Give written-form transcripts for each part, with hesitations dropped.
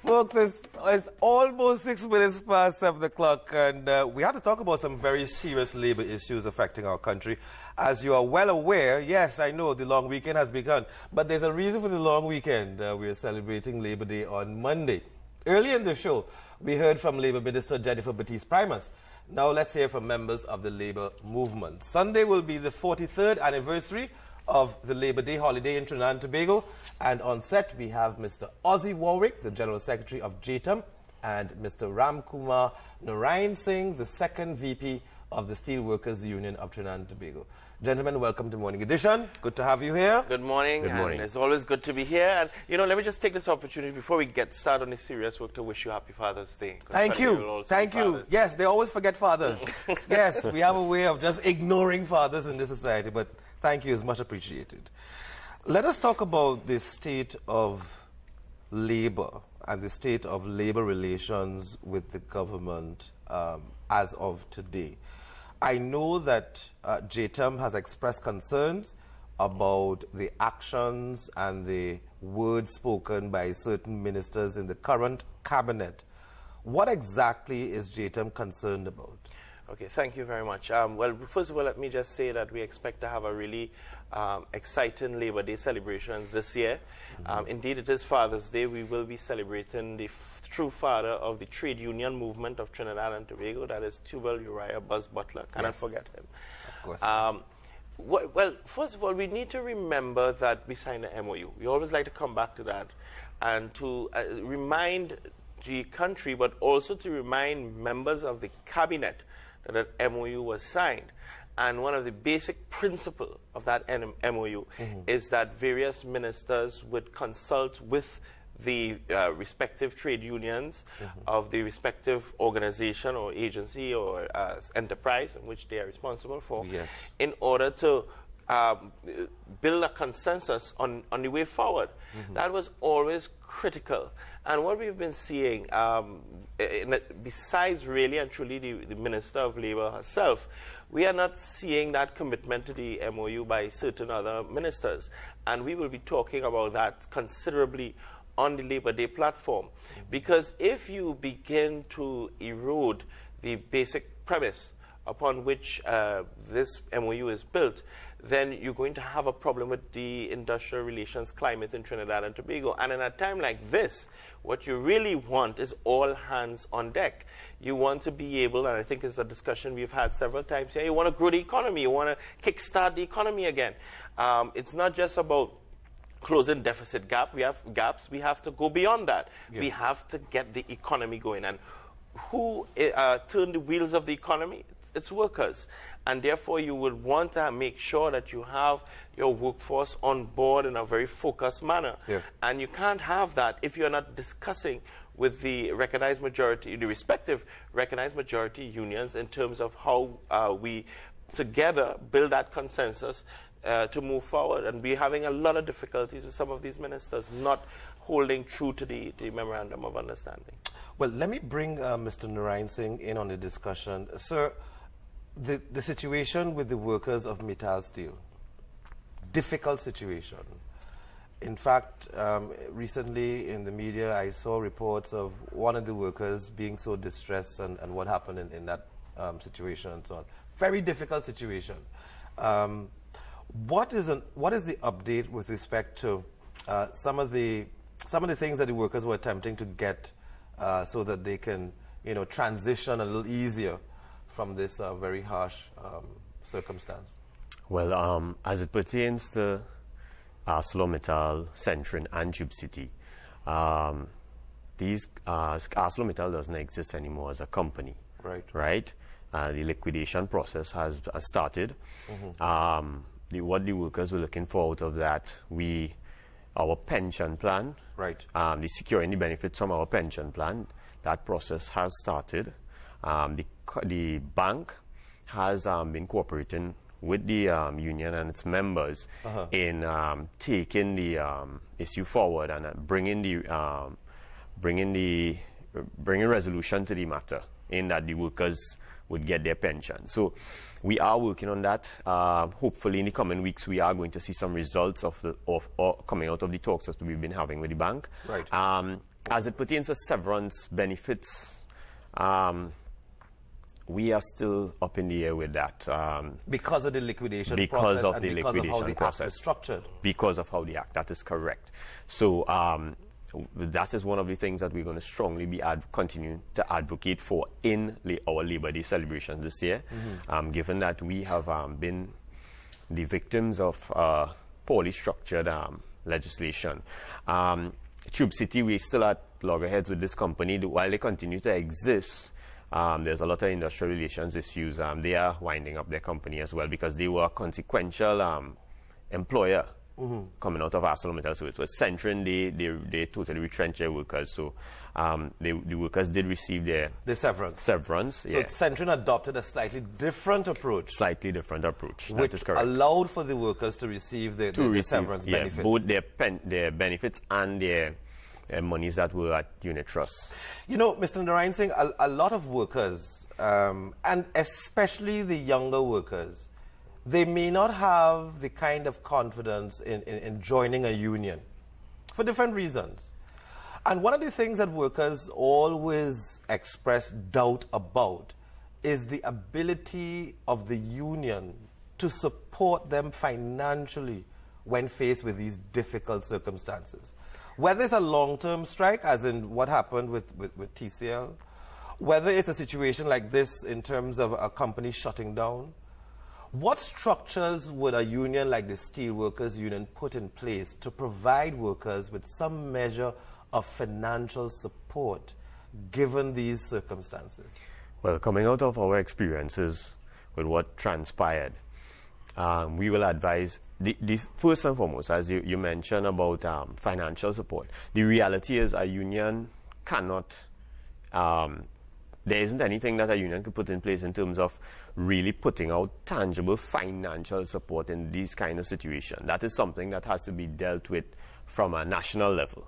Folks, it's almost 6 minutes past 7 o'clock, and we have to talk about some very serious labor issues affecting our country. As you are well aware, yes, I know the long weekend has begun, but there's a reason for the long weekend. We are celebrating Labor Day on Monday. Earlier in the show, we heard from Labour Minister Jennifer Baptiste-Primus. Now let's hear from members of the Labour movement. Sunday will be the 43rd anniversary of the Labor Day holiday in Trinidad and Tobago. And on set, we have Mr. Ozzi Warwick, the General Secretary of JTUM, and Mr. Rajkumar Narinesingh, the second VP of the Steelworkers Union of Trinidad and Tobago. Gentlemen, welcome to Morning Edition. Good to have you here. Good morning. Good morning. And it's always good to be here. And, you know, let me just take this opportunity before we get started on this serious work to wish you Happy Father's Day. Thank you. Thank you. Yes, they always forget fathers. Yes, we have a way of just ignoring fathers in this society, but thank you. It's much appreciated. Let us talk about the state of labor and the state of labor relations with the government as of today. I know that JTUM has expressed concerns about the actions and the words spoken by certain ministers in the current cabinet. What exactly is JTUM concerned about? Okay, thank you very much. Well, first of all, let me just say that we expect to have a really exciting Labor Day celebrations this year. Indeed, it is Father's Day. We will be celebrating the true father of the trade union movement of Trinidad and Tobago, that is Tubal Uriah Buzz Butler. Cannot forget him. Of course. Well, first of all, we need to remember that we signed an MOU. We always like to come back to that and to remind the country, but also to remind members of the cabinet that MOU was signed. And one of the basic principles of that MOU is that various ministers would consult with the respective trade unions of the respective organization or agency or enterprise in which they are responsible for in order to build a consensus on the way forward. That was always critical. And what we've been seeing, besides really and truly the Minister of Labour herself, we are not seeing that commitment to the MOU by certain other ministers. And we will be talking about that considerably on the Labor Day platform. Because if you begin to erode the basic premise upon which this MOU is built, then you're going to have a problem with the industrial relations climate in Trinidad and Tobago. And in a time like this, what you really want is all hands on deck. You want to be able, and I think it's a discussion we've had several times here, you want to grow the economy, you want to kickstart the economy again. It's not just about closing deficit gaps, we have to go beyond that. We have to get the economy going. And who turn the wheels of the economy? It's workers. And therefore, you would want to make sure that you have your workforce on board in a very focused manner. And you can't have that if you're not discussing with the recognized majority, the respective recognized majority unions in terms of how we together build that consensus to move forward. And we're having a lot of difficulties with some of these ministers not holding true to the Memorandum of Understanding. Well, let me bring Mr. Narinesingh in on the discussion. Sir, the situation with the workers of Mittal Steel, difficult situation. In fact, recently in the media, I saw reports of one of the workers being so distressed and what happened in that situation and so on. Very difficult situation. What is the update with respect to some of the things that the workers were attempting to get so that they can, transition a little easier from this very harsh circumstance? Well, as it pertains to ArcelorMittal, Centrin, and Tube City, ArcelorMittal doesn't exist anymore as a company. Right? The liquidation process has started. What the workers were looking for out of that, our pension plan, the securing the benefits from our pension plan, that process has started. The bank has been cooperating with the union and its members in taking the issue forward and bringing resolution to the matter, in that the workers would get their pension. So we are working on that. Hopefully in the coming weeks we are going to see some results of coming out of the talks that we've been having with the bank. as it pertains to severance benefits, we are still up in the air with that. Because of the liquidation process. Because of the because liquidation of how the process. Act is structured. Because of how the Act, that is correct. So that is one of the things that we're going to strongly be continue to advocate for in our Labour Day celebrations this year, given that we have been the victims of poorly structured legislation. Tube City, we're still at loggerheads with this company. While they continue to exist, there's a lot of industrial relations issues. They are winding up their company as well because they were a consequential employer coming out of ArcelorMittal. So it was Centrin, they totally retrenched their workers. So the workers did receive their severance. So Centrin adopted a slightly different approach. That is correct. Allowed for the workers to receive the severance benefits. Both their benefits and their monies that were at unit trusts. You know, Mr. Narinesingh, a lot of workers, and especially the younger workers, they may not have the kind of confidence in joining a union for different reasons. And one of the things that workers always express doubt about is the ability of the union to support them financially when faced with these difficult circumstances. Whether it's a long-term strike, as in what happened with TCL, whether it's a situation like this in terms of a company shutting down, what structures would a union like the Steelworkers Union put in place to provide workers with some measure of financial support given these circumstances? Well, coming out of our experiences with what transpired, we will advise, the first and foremost, as you mentioned about financial support, the reality is a union cannot, there isn't anything that a union could put in place in terms of really putting out tangible financial support in these kind of situations. That is something that has to be dealt with from a national level.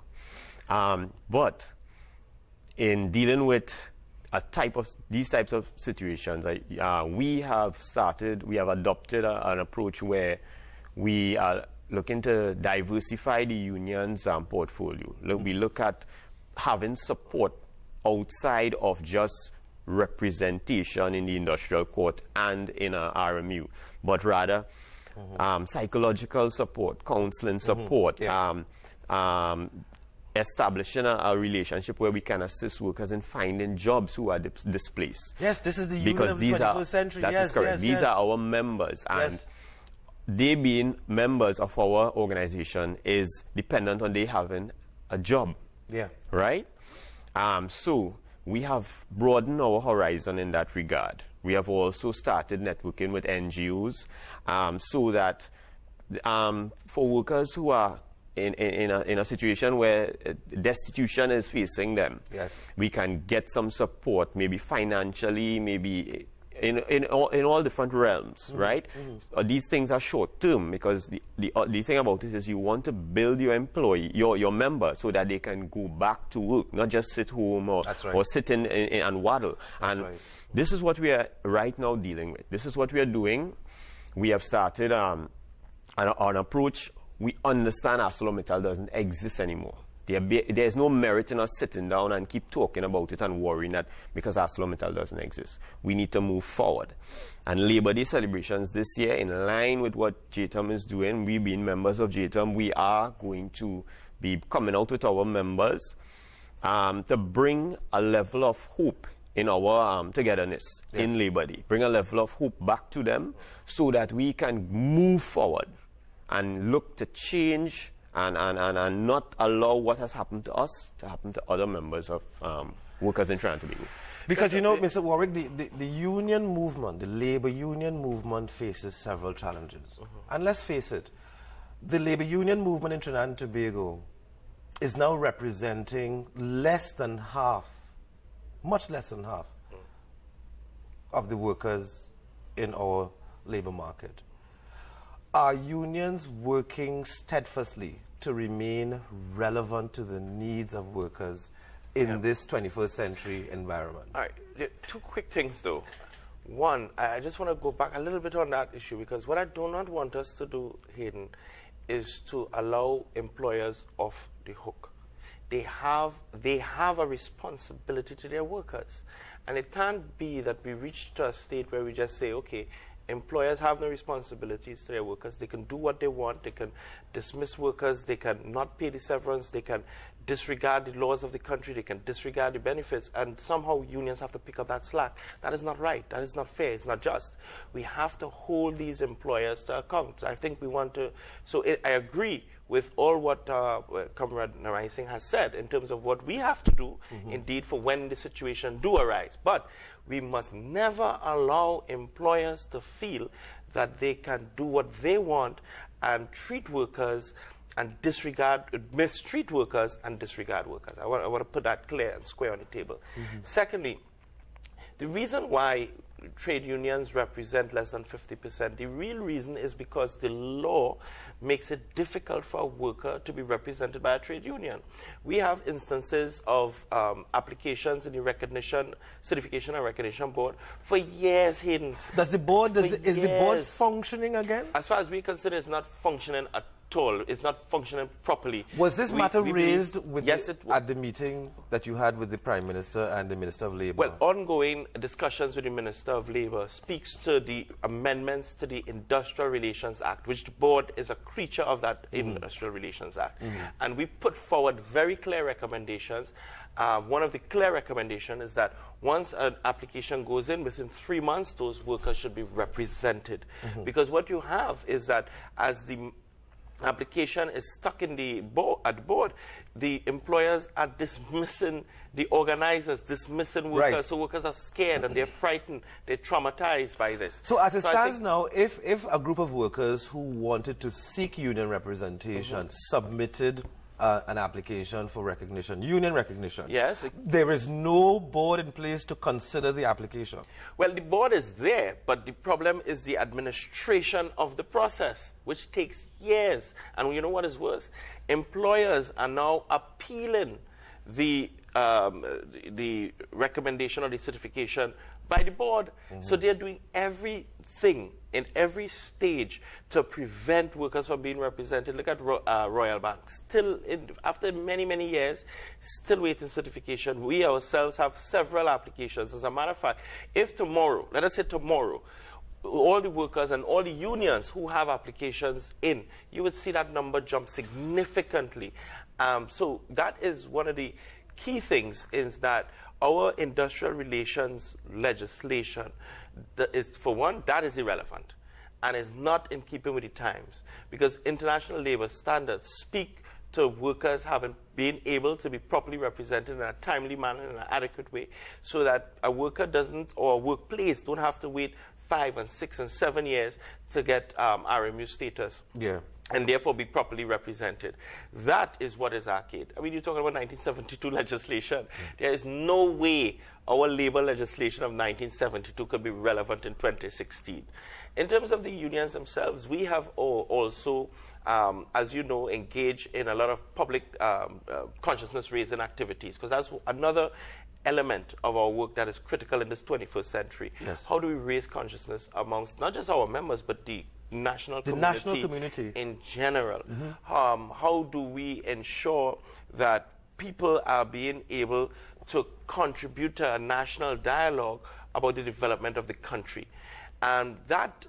But in dealing with these types of situations, we have adopted an approach where we are looking to diversify the union's portfolio. We look at having support outside of just representation in the industrial court and in a RMU, but rather psychological support, counseling support, establishing a relationship where we can assist workers in finding jobs who are displaced. Yes, this is the union of the 21st century. That is correct. These are our members, and they being members of our organization is dependent on they having a job. Yeah. Right? So we have broadened our horizon in that regard. We have also started networking with NGOs so that for workers who are in a situation where destitution is facing them, we can get some support, maybe financially, maybe in all different realms, right? These things are short term because the thing about it is you want to build your employee, your member, so that they can go back to work, not just sit home or sit in and waddle. This is what we are right now dealing with. This is what we are doing. We have started an approach. We understand ArcelorMittal doesn't exist anymore. There's no merit in us sitting down and keep talking about it and worrying that because ArcelorMittal doesn't exist. We need to move forward. And Labor Day celebrations this year, in line with what JTUM is doing, we being members of JTUM, we are going to be coming out with our members to bring a level of hope in our togetherness in Labor Day. Bring a level of hope back to them so that we can move forward and look to change and not allow what has happened to us to happen to other members of workers in Trinidad and Tobago. Because, you know, Mr. Warwick, the union movement, the labor union movement faces several challenges. And let's face it, the labor union movement in Trinidad and Tobago is now representing less than half, much less than half, of the workers in our labor market. Are unions working steadfastly to remain relevant to the needs of workers in this 21st century environment? All right, two quick things though. One, I just want to go back a little bit on that issue because what I do not want us to do, Hayden, is to allow employers off the hook. they have a responsibility to their workers. And it can't be that we reach to a state where we just say, okay, employers have no responsibilities to their workers. They can do what they want. They can dismiss workers. They can not pay the severance. They can disregard the laws of the country. They can disregard the benefits. And somehow unions have to pick up that slack. That is not right. That is not fair. It's not just. We have to hold these employers to account. I think we want to. So I agree with all what Comrade Narinesingh has said in terms of what we have to do, indeed, for when the situation do arise. But we must never allow employers to feel that they can do what they want and treat workers and mistreat workers and disregard workers. I want to put that clear and square on the table. Secondly, the reason why trade unions represent less than 50%, the real reason is because the law makes it difficult for a worker to be represented by a trade union. We have instances of applications in the Certification and Recognition Board for years hidden. Is the board functioning again? As far as we consider, it's not functioning at all. It's not functioning properly. Was this matter raised with at the meeting that you had with the Prime Minister and the Minister of Labour? Well, ongoing discussions with the Minister of Labour speaks to the amendments to the Industrial Relations Act, which the board is a creature of that Industrial Relations Act. And we put forward very clear recommendations. One of the clear recommendations is that once an application goes in, within 3 months, those workers should be represented. Because what you have is that as the application is stuck in the board, the employers are dismissing the organizers, dismissing workers. Right. So workers are scared and they're frightened, they're traumatized by this. So as it stands now, if a group of workers who wanted to seek union representation submitted an application for recognition, union recognition. Yes. There is no board in place to consider the application. Well, the board is there, but the problem is the administration of the process, which takes years. And you know what is worse? Employers are now appealing the recommendation or the certification by the board. So they're doing everything in every stage to prevent workers from being represented. Look at Royal Bank. Still, after many, many years, still waiting certification. We ourselves have several applications. As a matter of fact, if tomorrow, let us say tomorrow, all the workers and all the unions who have applications in, you would see that number jump significantly. So that is one of the key things, is that our industrial relations legislation is, for one, that is irrelevant and is not in keeping with the times, because international labor standards speak to workers having been able to be properly represented in a timely manner, in an adequate way, so that a worker doesn't, or a workplace don't have to wait 5 and 6 and 7 years to get RMU status. Yeah. And therefore be properly represented. That is what is arcade. I mean, you're talking about 1972 legislation. There is no way our labor legislation of 1972 could be relevant in 2016. In terms of the unions themselves, we have also, as you know, engaged in a lot of public consciousness-raising activities, because that's another element of our work that is critical in this 21st century. Yes. How do we raise consciousness amongst not just our members, but the national community in general? How do we ensure that people are being able to contribute to a national dialogue about the development of the country? And that,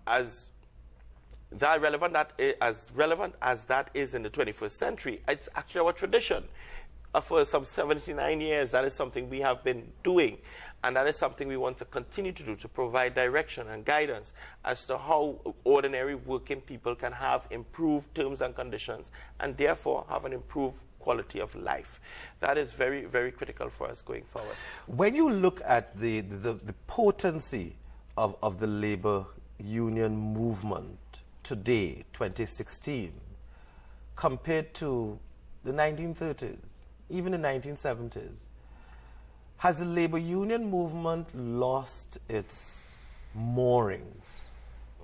as relevant as that is in the 21st century, it's actually our tradition. For some 79 years, that is something we have been doing, and that is something we want to continue to do, to provide direction and guidance as to how ordinary working people can have improved terms and conditions and therefore have an improved quality of life. That is very, very critical for us going forward. When you look at the potency of the labor union movement today, 2016, compared to the 1930s, even the 1970s, has the labor union movement lost its moorings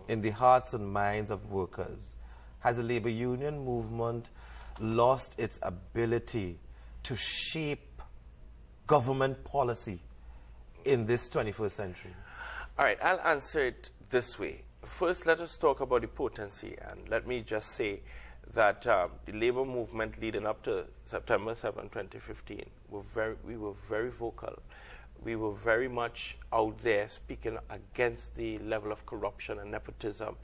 in the hearts and minds of workers? Has the labor union movement lost its ability to shape government policy in this 21st century? All right, I'll answer it this way. First, let us talk about the potency, and let me just say that the labor movement leading up to September 7, 2015, we were very vocal. We were very much out there speaking against the level of corruption and nepotism.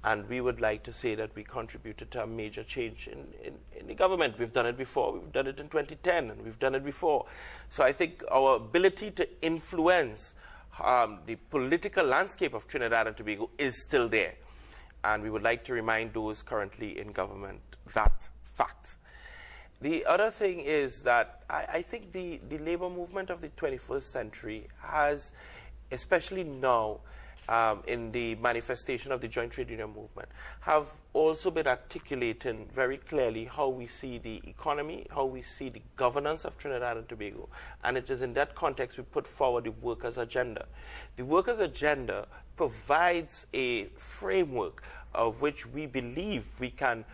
And we would like to say that we contributed to a major change in the government. We've done it before. We've done it in 2010, and we've done it before. So I think our ability to influence the political landscape of Trinidad and Tobago is still there. And we would like to remind those currently in government that fact. The other thing is that I think the labor movement of the 21st century has, especially now, in the manifestation of the joint trade union movement, have also been articulating very clearly how we see the economy, how we see the governance of Trinidad and Tobago. And it is in that context we put forward the workers' agenda. The workers' agenda provides a framework of which we believe we can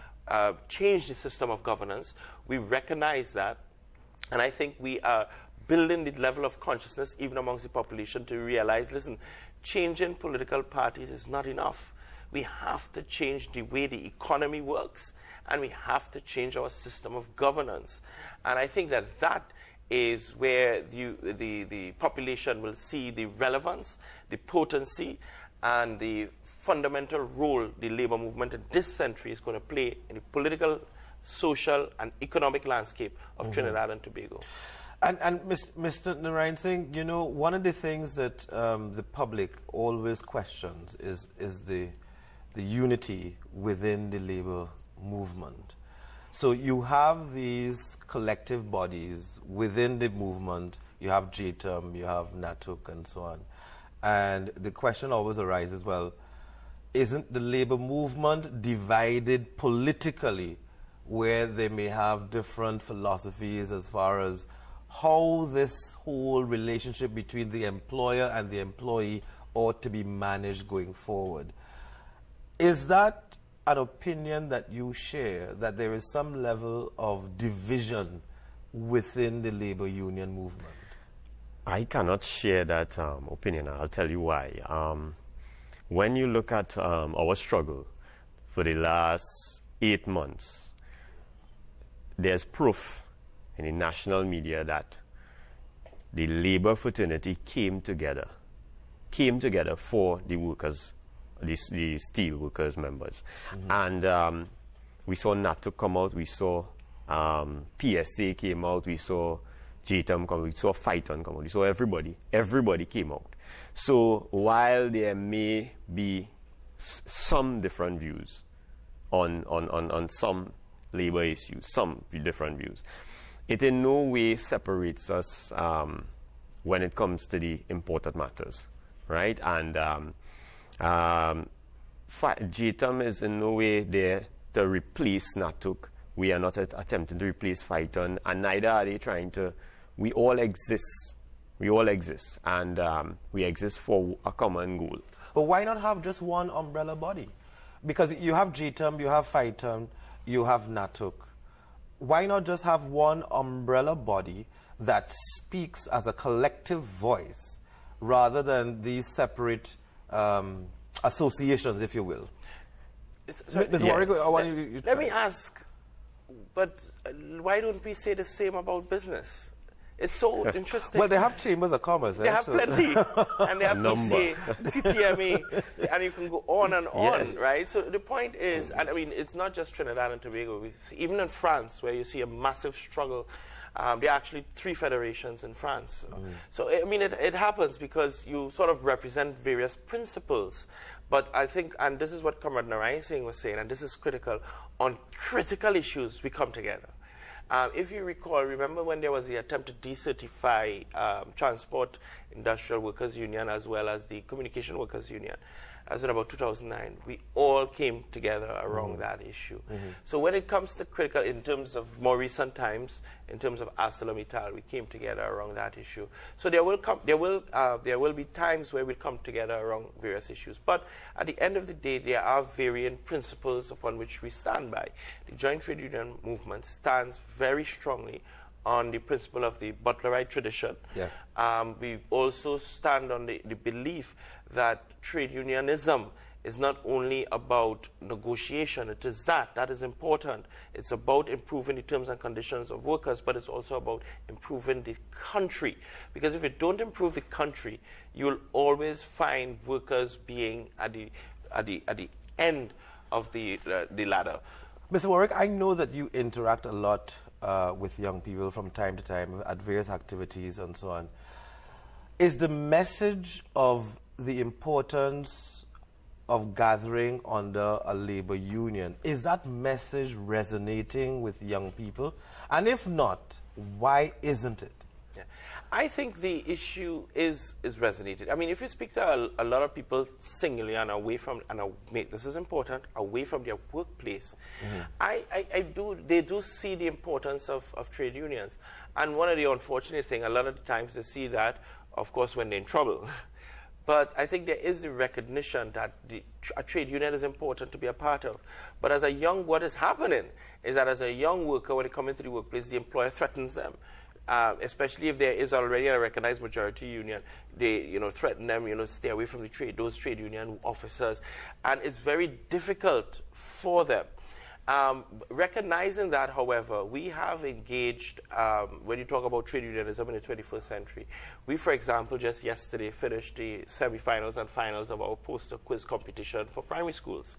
change the system of governance. We recognize that. And I think we are building the level of consciousness even amongst the population to realize, listen, changing political parties is not enough. We have to change the way the economy works, and we have to change our system of governance. And I think that is where the population will see the relevance, the potency, and the fundamental role the labor movement in this century is going to play in the political, social, and economic landscape of Trinidad and Tobago. And Mr. Narinesingh, you know, one of the things that the public always questions is the unity within the labor movement. So you have these collective bodies within the movement. You have JTUM, you have NATUC, and so on. And the question always arises, well, isn't the labor movement divided politically, where they may have different philosophies as far as how this whole relationship between the employer and the employee ought to be managed going forward? Is that an opinion that you share, that there is some level of division within the labor union movement? I cannot share that opinion. I'll tell you why. When you look at our struggle for the last 8 months, there's proof in the national media that the labor fraternity came together for the workers, the steel workers members. And we saw NATO come out, we saw PSA came out, we saw JTUM come out, we saw Phyton come out, we saw everybody came out. So while there may be some different views on some labor issues, some different views, it in no way separates us when it comes to the important matters, right? And JTUM is in no way there to replace NATUC. We are not attempting to replace Phyton, and neither are they trying to. We all exist. And we exist for a common goal. But why not have just one umbrella body? Because you have JTUM, you have Phyton, you have NATUC. Why not just have one umbrella body that speaks as a collective voice rather than these separate associations, if you will? Ms. Warwick, I want you let me ask, but why don't we say the same about business? It's so interesting. Well, they have chambers of commerce. They have plenty. And they have PCA, TTMA, and you can go on and on, right? So the point is, and I mean, it's not just Trinidad and Tobago. Even in France, where you see a massive struggle, there are actually 3 federations in France. So, I mean, it happens because you sort of represent various principles. But I think, and this is what Comrade Narinesingh was saying, and this is critical, on critical issues, we come together. If you recall, remember when there was the attempt to decertify Transport Industrial Workers Union as well as the Communication Workers Union? As in about 2009, we all came together around that issue. So when it comes to critical, in terms of more recent times, in terms of ArcelorMittal, we came together around that issue. So there will be times where we come together around various issues. But at the end of the day, there are varying principles upon which we stand by. The Joint Trade Union movement stands very strongly on the principle of the Butlerite tradition. We also stand on the belief that trade unionism is not only about negotiation. It is that is important. It's about improving the terms and conditions of workers, but it's also about improving the country. Because if you don't improve the country, you'll always find workers being at the end of the ladder. Mr. Warwick, I know that you interact a lot with young people from time to time at various activities and so on. Is the message of the importance of gathering under a labor union, is that message resonating with young people? And if not, why isn't it? Yeah. I think the issue is resonated. I mean, if you speak to a lot of people singly and away from, this is important, away from their workplace, they do see the importance of trade unions. And one of the unfortunate things, a lot of the times they see that, of course, when they're in trouble. But I think there is the recognition that a trade union is important to be a part of. But what is happening is that as a young worker, when they come into the workplace, the employer threatens them. Especially if there is already a recognized majority union, they threaten them, stay away from those trade union officers, and it's very difficult for them. Recognizing that, however, we have engaged, when you talk about trade unionism in the 21st century, we, for example, just yesterday finished the semifinals and finals of our poster quiz competition for primary schools.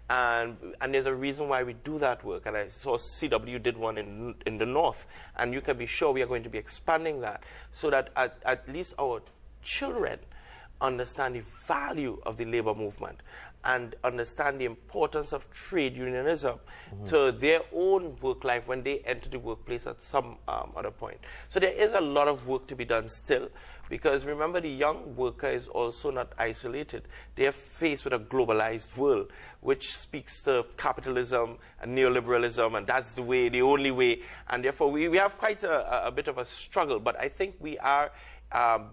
And there's a reason why we do that work. And I saw CW did one in the north. And you can be sure we are going to be expanding that so that at least our children understand the value of the labor movement and understand the importance of trade unionism to their own work life when they enter the workplace at some other point. So there is a lot of work to be done still, because remember, the young worker is also not isolated. They are faced with a globalized world, which speaks to capitalism and neoliberalism, and that's the only way. And therefore, we have quite a bit of a struggle. But I think we are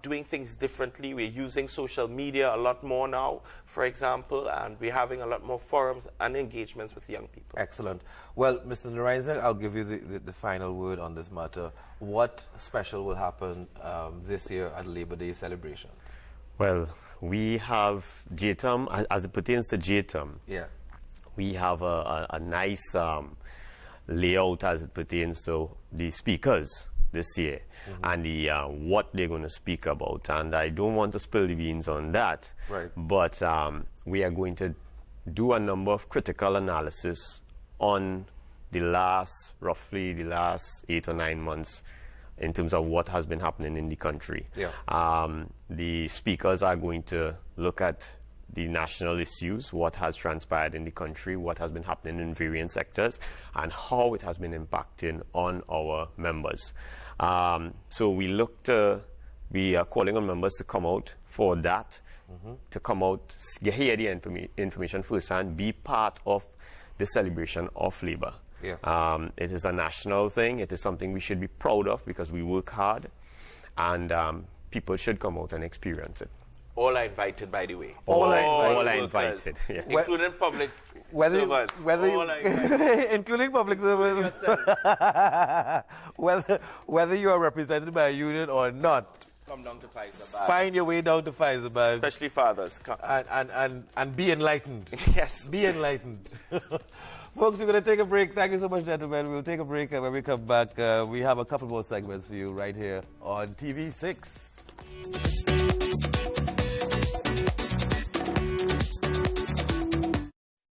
doing things differently. We're using social media a lot more now, for example, and we're having a lot more forums and engagements with young people. Excellent. Well, Mr. Narinesingh, I'll give you the final word on this matter. What special will happen this year at Labor Day celebration? Well, we have JTUM, as it pertains to JTUM, we have a nice layout as it pertains to the speakers this year and what they're going to speak about. And I don't want to spill the beans on that, but we are going to do a number of critical analysis on roughly the last 8 or 9 months in terms of what has been happening in the country. The speakers are going to look at the national issues, what has transpired in the country, what has been happening in various sectors, and how it has been impacting on our members. So we are calling on members to come out for that, to come out, hear the information firsthand, be part of the celebration of labor. It is a national thing. It is something we should be proud of because we work hard, and people should come out and experience it. All are invited, by the way. All are invited. Including public servants. Including public servants. whether you are represented by a union or not. Come down to Pfizer. Find your way down to Pfizer. Especially fathers. And be enlightened. Yes. Be enlightened. Folks, we're going to take a break. Thank you so much, gentlemen. We'll take a break, and when we come back, we have a couple more segments for you right here on TV6.